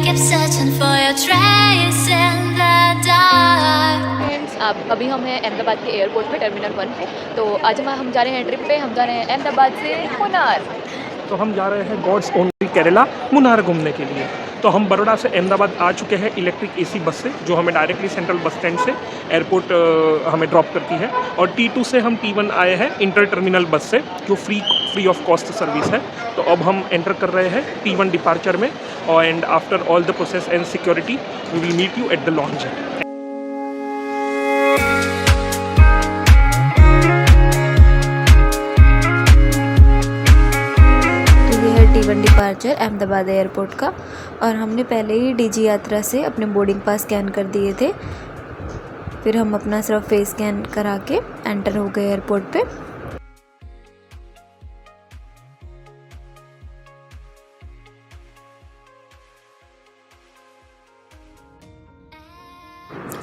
kept searching for your trace in the dark. Friends, आप अभी हम हैं अहमदाबाद के एयरपोर्ट पे, टर्मिनल 1 पे। तो आज हम जा रहे हैं ट्रिप पे। हम जा रहे हैं अहमदाबाद से मुन्नार। तो हम जा रहे हैं गॉड्स ओन केरला मुन्नार घूमने के लिए। तो हम बड़ौदा से अहमदाबाद आ चुके हैं इलेक्ट्रिक एसी बस से, जो हमें डायरेक्टली सेंट्रल बस स्टैंड से एयरपोर्ट हमें ड्रॉप करती है। और T2 से हम T1 आए हैं इंटर टर्मिनल बस से, जो फ्री ऑफ कॉस्ट सर्विस है। तो अब हम एंटर कर रहे हैं T1 डिपार्चर में, और and after all the process and security we will meet you at the lounge. T1 departure Ahmedabad airport का, और हमने पहले ही DG यात्रा से अपने बोर्डिंग पास स्कैन कर दिए थे। फिर हम अपना सिर्फ फेस स्कैन करा के एंटर हो गए एयरपोर्ट पे।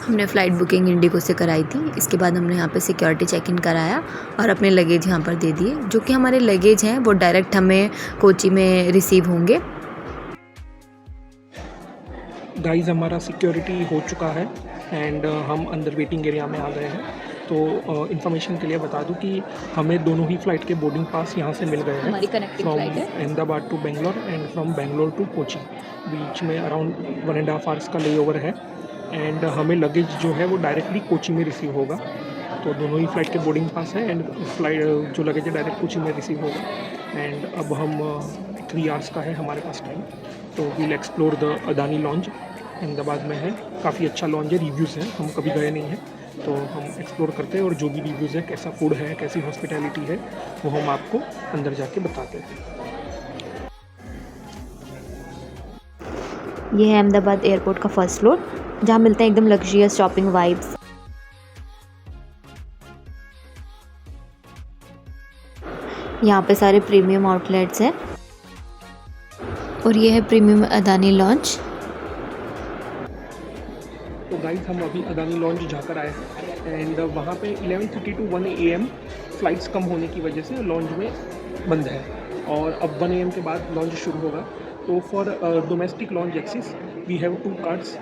हमने फ़्लाइट बुकिंग इंडिगो से कराई थी। इसके बाद हमने यहाँ पे सिक्योरिटी चेक इन कराया और अपने लगेज यहाँ पर दे दिए। जो कि हमारे लगेज हैं वो डायरेक्ट हमें कोची में रिसीव होंगे। गाइस, हमारा सिक्योरिटी हो चुका है एंड हम अंदर वेटिंग एरिया में आ गए हैं। तो इन्फॉर्मेशन के लिए बता दूं कि हमें दोनों ही फ़्लाइट के बोर्डिंग पास यहाँ से मिल गए हैं। हमारी कनेक्टिंग फ्रॉम फ्लाइट है Ahmedabad to Bangalore and from Bangalore to Kochi. बीच में अराउंड 1.5 आवर्स का ले ओवर है एंड हमें लगेज जो है वो डायरेक्टली कोची में रिसीव होगा। तो दोनों ही फ़्लाइट के बोर्डिंग पास है एंड फ्लाइट जो लगेज है डायरेक्ट कोची में रिसीव होगा। एंड अब हम 3 आवर्स का है हमारे पास टाइम। तो we'll explore the Adani lounge, Ahmedabad में है। काफ़ी अच्छा लॉन्च है, रिव्यूज़ हैं, हम कभी गए नहीं हैं। तो हम एक्सप्लोर करते हैं और जो भी रिव्यूज़ है, कैसा फूड है, कैसी हॉस्पिटैलिटी है, वो हम आपको अंदर जाके बताते हैं। ये है अहमदाबाद एयरपोर्ट का फर्स्ट फ्लोर, जहाँ मिलते हैं एकदम लग्जरियस शॉपिंग वाइब्स। यहाँ पे सारे प्रीमियम आउटलेट्स हैं और ये है प्रीमियम अदानी लॉन्च। तो गाइस, हम अभी अदानी लॉन्च जाकर आए हैं एंड वहाँ पे 11:30 to 1 AM फ़्लाइट्स कम होने की वजह से लॉन्च में बंद है, और अब 1 AM के बाद लॉन्च शुरू होगा। तो for domestic lounge access we have 2 cards.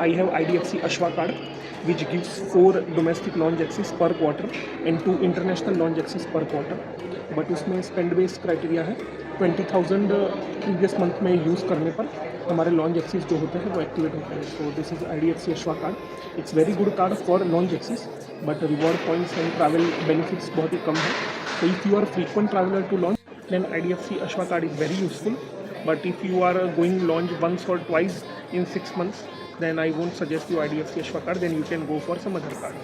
I have IDFC Ashwa card, which gives 4 domestic launch access per quarter and 2 international launch access per quarter. But उसमें स्पेंड बेस्ड क्राइटेरिया है। 20,000 previous month में use करने पर हमारे launch access जो होते हैं वो एक्टिवेट होते हैं। So this is IDFC Ashva card. It's very good card for lounge access, but reward points and travel benefits बहुत ही कम है। So if you are frequent traveler to launch, then IDFC Ashwa card is very useful. But if you are going launch once or twice in 6 months, then I won't suggest you IDFC Ashwa card. Then you can go for some other card.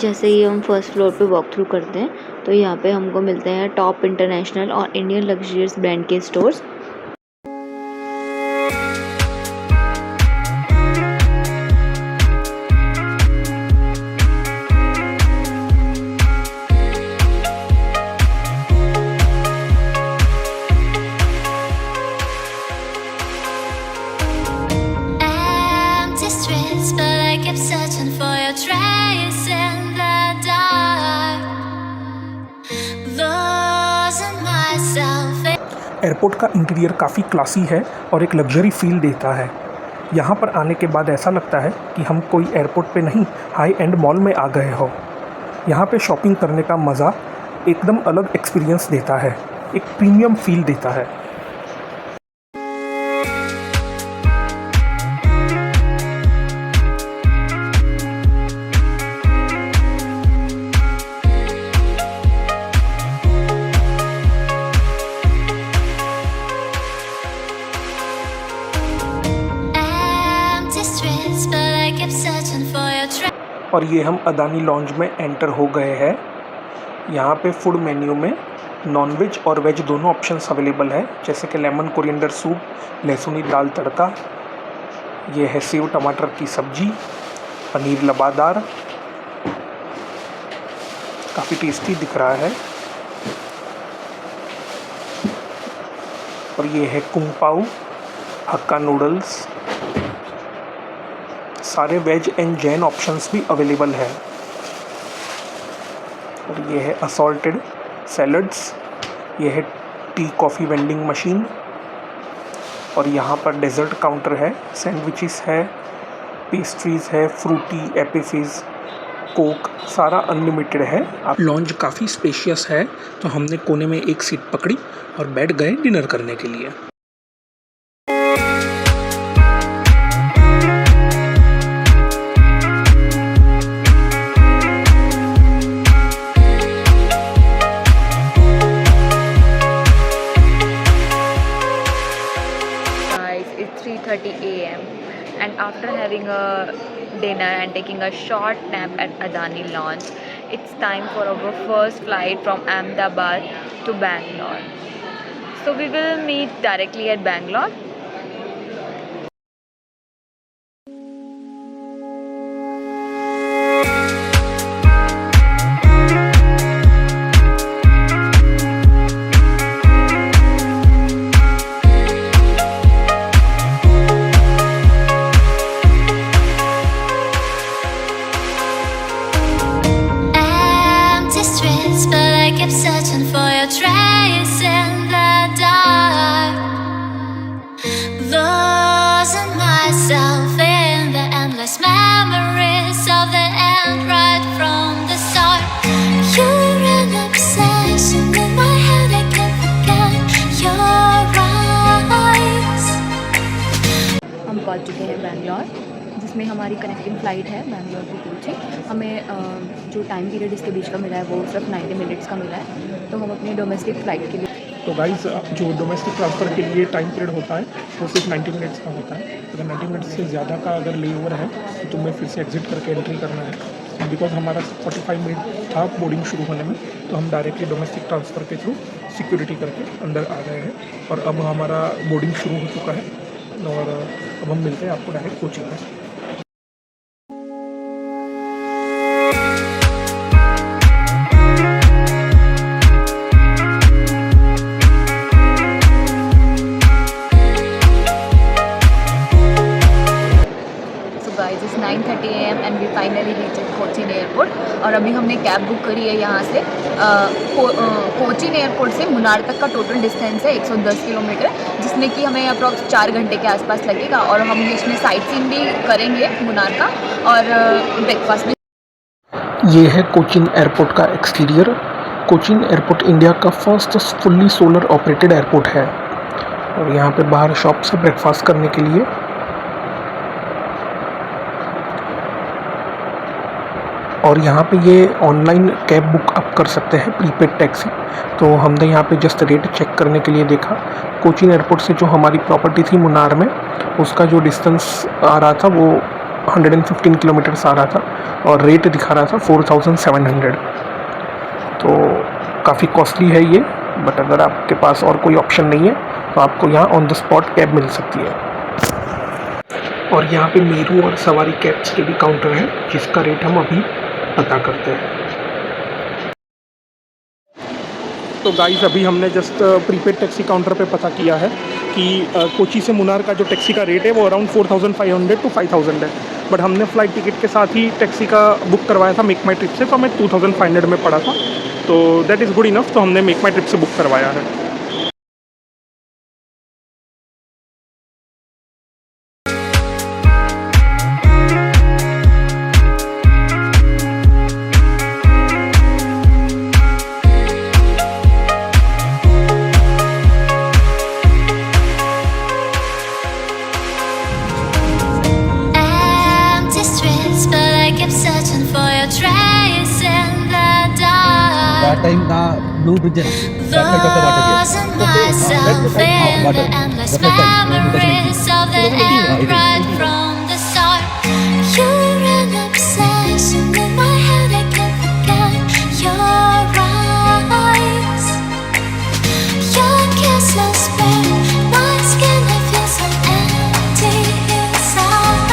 जैसे ही हम first floor पे walk through करते हैं तो यहाँ पे हमको मिलते हैं टॉप इंटरनेशनल और इंडियन लग्जरियस ब्रांड के stores. Empty streets, but I kept searching for your trace in the dark. Losing myself. Airport का इंटीरियर काफ़ी क्लासी है और एक लग्जरी फील देता है। यहाँ पर आने के बाद ऐसा लगता है कि हम कोई एयरपोर्ट पे नहीं, हाई एंड मॉल में आ गए हो। यहाँ पे शॉपिंग करने का मज़ा एकदम अलग एक्सपीरियंस देता है, एक प्रीमियम फील देता है। Empty streets, but I kept searching for your trace. और ये हम अदानी लॉन्च में एंटर हो गए हैं। यहाँ पे फूड मेन्यू में नॉन वेज और वेज दोनों ऑप्शंस अवेलेबल है, जैसे कि लेमन कोरिएंडर सूप, लहसुनी दाल तड़का, ये है सेव टमाटर की सब्जी, पनीर लबादार, काफ़ी टेस्टी दिख रहा है। और ये है कुंग पाव, हक्का नूडल्स। सारे वेज एंड जैन ऑप्शंस भी अवेलेबल है। और ये है असॉल्टेड सैलड्स, ये है टी कॉफ़ी वेंडिंग मशीन, और यहाँ पर डेजर्ट काउंटर है, सैंडविचेस है, पेस्ट्रीज़ है, फ्रूटी, एपी फिज़, कोक, सारा अनलिमिटेड है। आप लॉन्ज काफ़ी स्पेशियस है, तो हमने कोने में एक सीट पकड़ी और बैठ गए डिनर करने के लिए। It's 3:30 a.m. and after having a dinner and taking a short nap at Adani Lounge, it's time for our first flight from Ahmedabad to Bangalore. So we will meet directly at Bangalore. Empty streets, but I kept searching for your trace in the dark. Losing myself in the endless memories of the end right from the start. You're an obsession in my head, I can't forget your eyes. हम पहुंच चुके हैं बैंगलोर, जिसमें हमारी connecting flight है Bangalore to Kochi. हमें जो time period इसके बीच का मिला है वो सिर्फ 90 मिनट्स का मिला है, तो हम अपनी डोमेस्टिक फ़्लाइट के लिए। तो गाइस, जो डोमेस्टिक ट्रांसफ़र के लिए टाइम पीरियड होता है वो सिर्फ 90 मिनट्स का होता है। अगर 90 मिनट्स से ज़्यादा का अगर ले ओवर है तो तुम्हें फिर से एग्जिट करके एंट्री करना है। बिकॉज हमारा 45 मिनट था बोर्डिंग शुरू होने में, तो हम डायरेक्टली डोमेस्टिक ट्रांसफ़र के थ्रू सिक्योरिटी करके अंदर आ गए हैं और अब हमारा बोर्डिंग शुरू हो चुका है और अब हम मिलते हैं आपको डायरेक्ट कोचिंग में। Guys, it's 9:30 a.m. and we finally reached Cochin airport. और अभी हमने कैब बुक करी है यहाँ से कोचीन एयरपोर्ट से मुनार तक का टोटल डिस्टेंस है 110 किलोमीटर, जिसमें कि हमें अप्रॉक्स 4 घंटे के आसपास लगेगा। और हम इसमें साइट सीइंग भी करेंगे मुनार का और ब्रेकफास्ट भी। ये है कोचीन एयरपोर्ट का एक्सटीरियर। कोचीन एयरपोर्ट इंडिया का first fully solar operated airport है और यहाँ पे बाहर शॉप से ब्रेकफास्ट करने के लिए। और यहाँ पे ये ऑनलाइन कैब बुक अप कर सकते हैं, प्रीपेड टैक्सी। तो हमने यहाँ पे जस्ट रेट चेक करने के लिए देखा। कोचीन एयरपोर्ट से जो हमारी प्रॉपर्टी थी मुनार में, उसका जो डिस्टेंस आ रहा था वो 115 किलोमीटर्स आ रहा था और रेट दिखा रहा था 4700। तो काफ़ी कॉस्टली है ये, बट अगर आपके पास और कोई ऑप्शन नहीं है तो आपको यहाँ ऑन द स्पॉट कैब मिल सकती है। और यहाँ पे मेरू और सवारी कैब्स के भी काउंटर है, जिसका रेट हम अभी पता करते हैं। तो गाइस, अभी हमने जस्ट प्रीपेड टैक्सी काउंटर पे पता किया है कि कोची से मुनार का जो टैक्सी का रेट है वो अराउंड 4500 to 5000 है। बट हमने फ़्लाइट टिकट के साथ ही टैक्सी का बुक करवाया था मेक माई ट्रिप से, तो हमें 2500 में पड़ा था। तो दैट इज़ गुड इनफ, तो हमने मेक माई ट्रिप से बुक करवाया है। Empty streets, but I kept searching for your trace in the dark. Time का ब्लू ब्रिज है Losing myself in the endless memories of the end right from the start. You're an obsession in my head, I can't forget your eyes. Your kiss was bare, my skin, I feel so empty inside.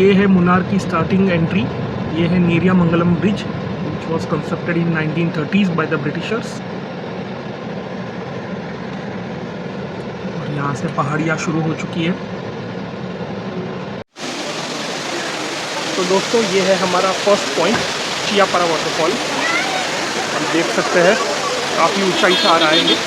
ये है मुन्नार की starting entry. ये है Neriamangalam bridge which was constructed in 1930s by the Britishers. और यहाँ से पहाड़ियाँ शुरू हो चुकी है। तो दोस्तों ये है हमारा फर्स्ट पॉइंट, चियापारा वाटरफॉल। हम देख सकते हैं काफ़ी ऊंचाई से आ रहा है ये।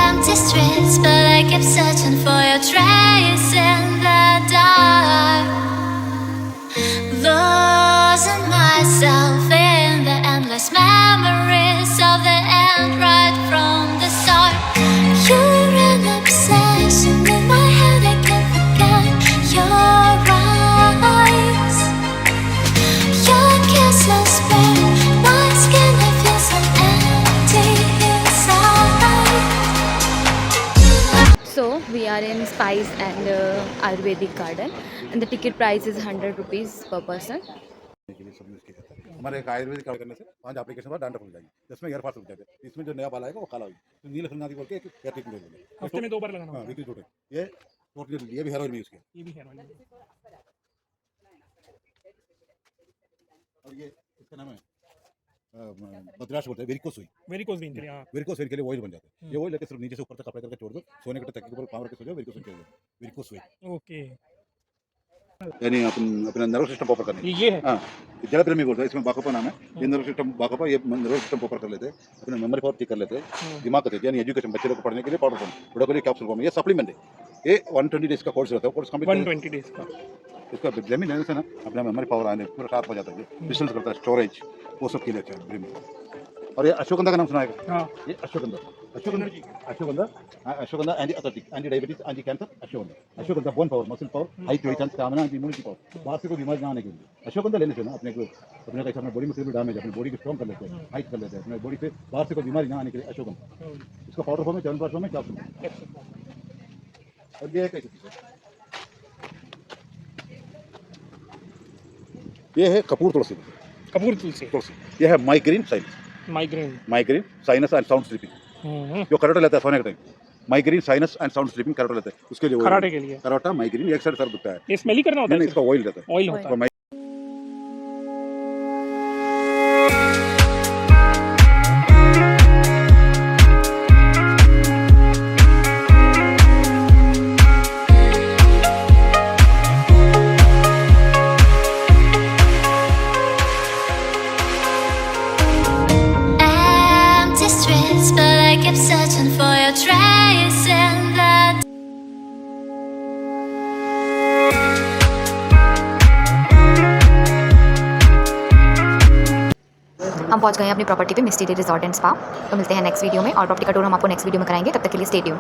Empty streets, but I kept searching for your trace in the dark. Losing myself in the endless memories of the end right from the start. You're an obsession in my head, I can't forget your eyes. Your kisses burn my skin, I feel so empty inside. So we are in Spice and Ayurvedic garden and the ticket price is 100 rupees per person. के लिए सब use किया जाता है। हमारे एक Ayurvedic card करने से 5 एप्लीकेशन बाद डांडा खुल जाएगी, जिसमें एयर पास रुक जाते हैं। इसमें जो नया बाल आएगा वो काला होगी, तो नील खन्नादी बोल के एक एयर ट्रीटमेंट दे देंगे। हफ्ते में 2 बार लगाना हाँ, होगा। वीकली टोटल ये टोटली ये भी हेयर ऑयल में यूज़ किया। ये भी है वाली। और ये इसका नाम है बद्राश बोलते हैं, वेरिकोस हुई। वेरिकोस वेन के लिए, हाँ। वेरिकोस वेन के लिए ऑयल बन जाता है। ये ऑयल लेके सिर्फ नीचे से ऊपर तक अप्लाई करके छोड़ दो, सोने के तक के ऊपर पावर के सो जाओ, वेरिकोस वेन चाहिए। वेरिकोस वेन ओके, यानी अपना नर्वस सिस्टम प्रॉपर करने ये है। हाँ, जल प्रेमी बोलता है, इसमें बाकोपा नाम है। ये नर्वस सिस्टम बाकोपा, ये नर्वस सिस्टम प्रॉपर कर लेते हैं, अपने मेमोरी पावर ठीक कर लेते हैं, दिमाग करते हैं। यानी एजुकेशन बच्चे लोग को पढ़ने के लिए पाउडर फॉर्म, बड़ों के लिए कैप्सूल फॉर्म। ये सप्लीमेंट है। ये 120 डेज का कोर्स रहता है। कोर्स कंप्लीट 120 डेज का। इसका जमीन है ना, अपना मेमोरी पावर आने पूरा शार्प हो जाता है। डिस्टेंस करता है, स्टोरेज, वो सब के लिए अच्छा है ब्रेन में। और ये अश्वगंधा का नाम सुना है? हाँ, ये ashwagandha, ashwagandha, ashwagandha anti athletic, anti diabetes, anti cancer. Ashwagandha bone power, muscle power, height weight, stamina, immunity power, बाहर से कोई बीमारी ना आने के लिए अश्वगंधा लेने से ना अपने कैसे अपने बॉडी में कोई भी डैमेज, अपनी बॉडी को स्ट्रॉन्ग कर लेते हैं, हाइट कर लेते हैं, अपने बॉडी पे बाहर से कोई बीमारी ना आने के लिए अश्वगंधा। इसका पाउडर फॉर्म में, चरण फॉर्म में, कैप्सूल। और ये कैसे ये है कपूर तुलसी। कपूर तुलसी। ये है migraine sinus, migraine sinus and sound sleeping. जो कराटे लेता है सोने के time, migraine sinus and sound sleeping karate लेते हैं, उसके लिए कराटे के लिए कराटा माइग्रेन एक साइड सर दुखता है। ये स्मेल ही करना होता है। नहीं, इसका ऑयल रहता है। ऑयल होता है। Empty streets, but I kept searching for your trace in the हम पहुंच गए हैं अपनी प्रॉपर्टी पे, मिस्टी डे रिजॉर्ट एंड स्पा। तो मिलते हैं नेक्स्ट वीडियो में, और प्रॉपर्टी का टूर हम आपको नेक्स्ट वीडियो में कराएंगे। तब तक के लिए स्टे ट्यून।